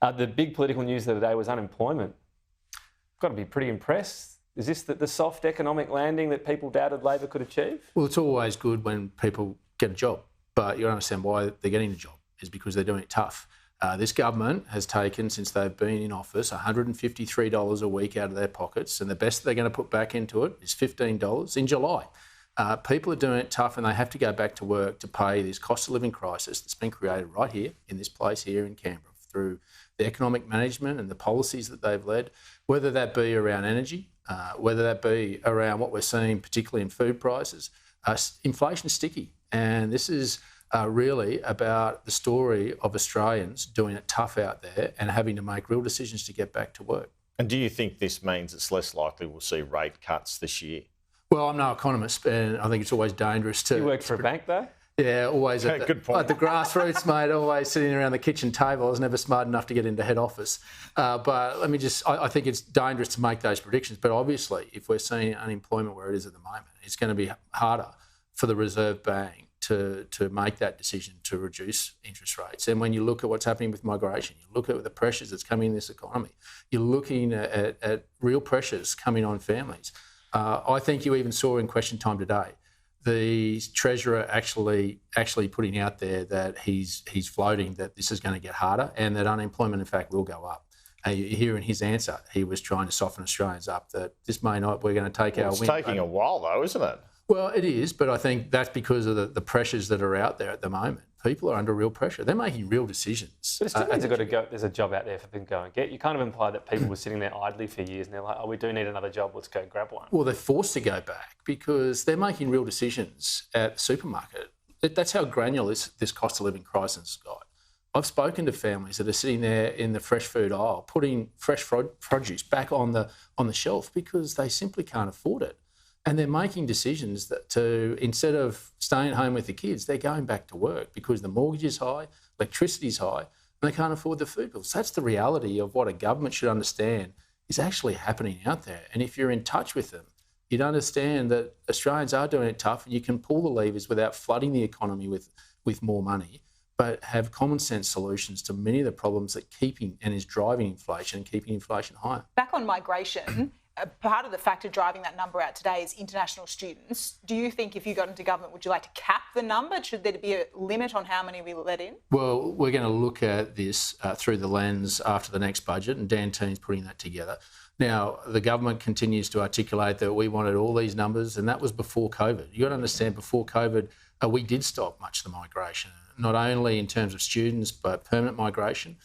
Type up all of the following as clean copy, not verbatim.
The big political news of the day was unemployment. Got to be pretty impressed. Is this the soft economic landing that people doubted Labor could achieve? Well, it's always good when people get a job, but you don't understand why they're getting a job. Is because they're doing it tough. This government has taken, since they've been in office, $153 a week out of their pockets, and the best they're going to put back into it is $15 in July. People are doing it tough, and they have to go back to work to pay this cost of living crisis that's been created right here in this place here in Canberra through the economic management and the policies that they've led, whether that be around energy, whether that be around what we're seeing, particularly in food prices. Inflation is sticky, and this is really about the story of Australians doing it tough out there and having to make real decisions to get back to work. And do you think this means it's less likely we'll see rate cuts this year? Well, I'm no economist, and I think it's always dangerous to... You work for a bank, though? Yeah, always at Good point. the grassroots, mate, always sitting around the kitchen table. I was never smart enough to get into head office. But let me just... I think it's dangerous to make those predictions. But obviously, if we're seeing unemployment where it is at the moment, it's going to be harder for the Reserve Bank to make that decision to reduce interest rates. And when you look at what's happening with migration, you look at the pressures that's coming in this economy, you're looking at real pressures coming on families. I think you even saw in Question Time today, the Treasurer actually putting out there that he's floating that this is going to get harder and that unemployment, in fact, will go up. Here in his answer, he was trying to soften Australians up that this may not, we're going to take our win. It's taking a while, though, isn't it? Well, it is, but I think that's because of the pressures that are out there at the moment. People are under real pressure. They're making real decisions. But it still means there's a job out there for them to go and get. You kind of imply that people were sitting there idly for years and they're like, oh, we do need another job, let's go grab one. Well, they're forced to go back because they're making real decisions at the supermarket. That's how granular this cost of living crisis has got. I've spoken to families that are sitting there in the fresh food aisle, putting fresh produce back on the shelf because they simply can't afford it. And they're making decisions that instead of staying home with the kids, they're going back to work because the mortgage is high, electricity is high, and they can't afford the food bills. That's the reality of what a government should understand is actually happening out there. And if you're in touch with them, you'd understand that Australians are doing it tough and you can pull the levers without flooding the economy with more money, but have common sense solutions to many of the problems that is driving inflation and keeping inflation higher. Back on migration, part of the factor driving that number out today is international students. Do you think if you got into government, would you like to cap the number? Should there be a limit on how many we let in? Well, we're going to look at this through the lens after the next budget, and Dan Teen's putting that together. Now, the government continues to articulate that we wanted all these numbers, and that was before COVID. You've got to understand, before COVID, we did stop much of the migration, not only in terms of students, but permanent migration,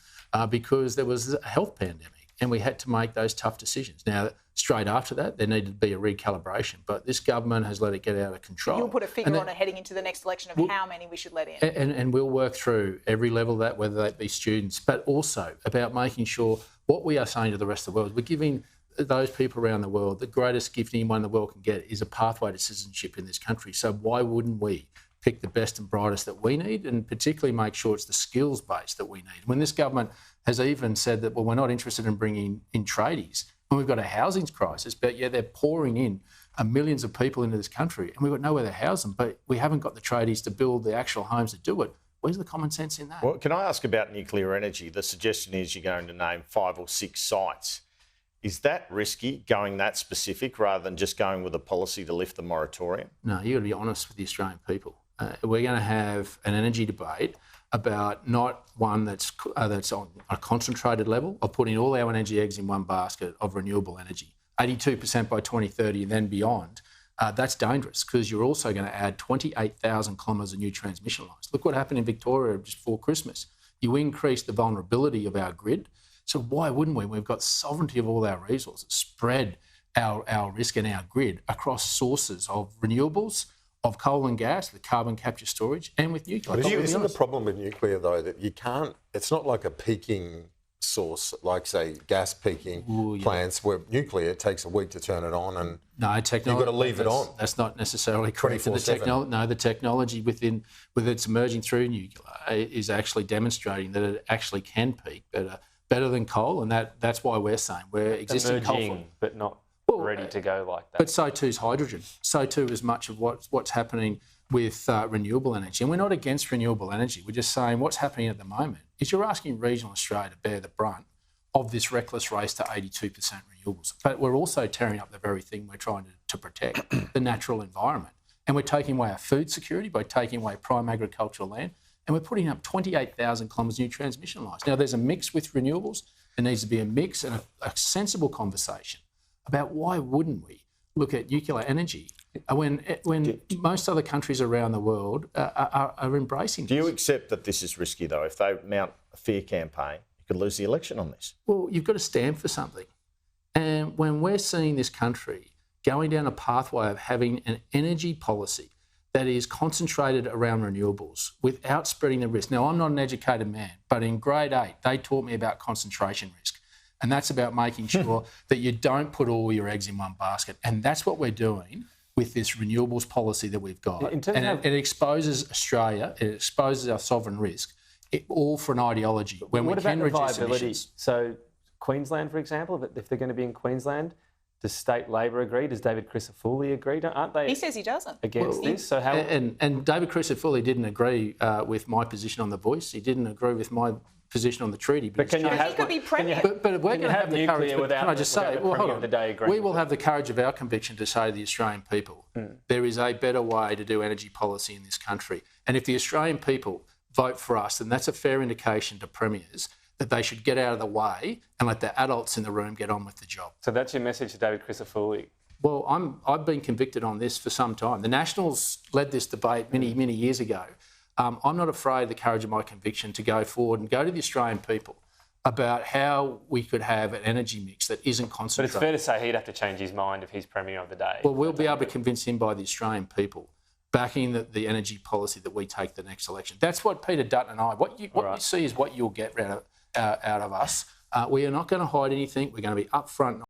because there was a health pandemic, and we had to make those tough decisions. Now, straight after that, there needed to be a recalibration, but this government has let it get out of control. You'll put a figure on it heading into the next election of how many we should let in. And we'll work through every level of that, whether that be students, but also about making sure what we are saying to the rest of the world. We're giving those people around the world the greatest gift anyone in the world can get is a pathway to citizenship in this country. So why wouldn't we pick the best and brightest that we need and particularly make sure it's the skills base that we need? When this government has even said that, well, we're not interested in bringing in tradies, and we've got a housing crisis, but yeah, they're pouring in millions of people into this country and we've got nowhere to house them, but we haven't got the tradies to build the actual homes to do it. Where's the common sense in that? Well, can I ask about nuclear energy? The suggestion is you're going to name 5 or 6 sites. Is that risky, going that specific, rather than just going with a policy to lift the moratorium? No, you've got to be honest with the Australian people. We're going to have an energy debate about not one that's on a concentrated level of putting all our energy eggs in one basket of renewable energy, 82% by 2030 and then beyond. That's dangerous because you're also going to add 28,000 kilometres of new transmission lines. Look what happened in Victoria just before Christmas. You increase the vulnerability of our grid. So why wouldn't we? We've got sovereignty of all our resources, spread our risk and our grid across sources of renewables, of coal and gas, with carbon capture storage, and with nuclear. Isn't the problem with nuclear, though, that you can't... It's not like a peaking source, like, say, gas peaking plants, where nuclear, it takes a week to turn it on and you've got to leave it on. That's not necessarily correct. The technology with it's emerging through nuclear is actually demonstrating that it actually can peak better than coal, and that's why we're saying we're existing coal, but not ready to go like that. But so too is hydrogen. So too is much of what's happening with renewable energy. And we're not against renewable energy. We're just saying what's happening at the moment is you're asking regional Australia to bear the brunt of this reckless race to 82% renewables. But we're also tearing up the very thing we're trying to protect, the natural environment. And we're taking away our food security by taking away prime agricultural land. And we're putting up 28,000 kilometres new transmission lines. Now, there's a mix with renewables. There needs to be a mix and a sensible conversation about why wouldn't we look at nuclear energy when most other countries around the world are embracing this. Do you accept that this is risky, though? If they mount a fear campaign, you could lose the election on this. Well, you've got to stand for something. And when we're seeing this country going down a pathway of having an energy policy that is concentrated around renewables without spreading the risk. Now, I'm not an educated man, but in grade 8, they taught me about concentration risk. And that's about making sure that you don't put all your eggs in one basket. And that's what we're doing with this renewables policy that we've got. And it exposes Australia, it exposes our sovereign risk, all for an ideology when we can reduce emissions. So Queensland, for example, if they're going to be in Queensland, does state Labor agree? Does David Crisafulli agree? Aren't they? He says he doesn't. Against this? So how? And David Crisafulli didn't agree with my position on the Voice. He didn't agree with my position on the treaty. But can you have? He could be premier. But we're going to have the courage. Can I just say? Well, hold on. We will have the courage of our conviction to say to the Australian people, there is a better way to do energy policy in this country. And if the Australian people vote for us, then that's a fair indication to premiers that they should get out of the way and let the adults in the room get on with the job. So that's your message to David Crisafulli? Well, I've been convicted on this for some time. The Nationals led this debate many, many years ago. I'm not afraid of the courage of my conviction to go forward and go to the Australian people about how we could have an energy mix that isn't concentrated. But it's fair to say he'd have to change his mind if he's Premier of the day. Well, we'll be able to convince him by the Australian people backing the energy policy that we take the next election. That's what Peter Dutton and I, what you see is what you'll get out of us. We are not going to hide anything. We're going to be upfront.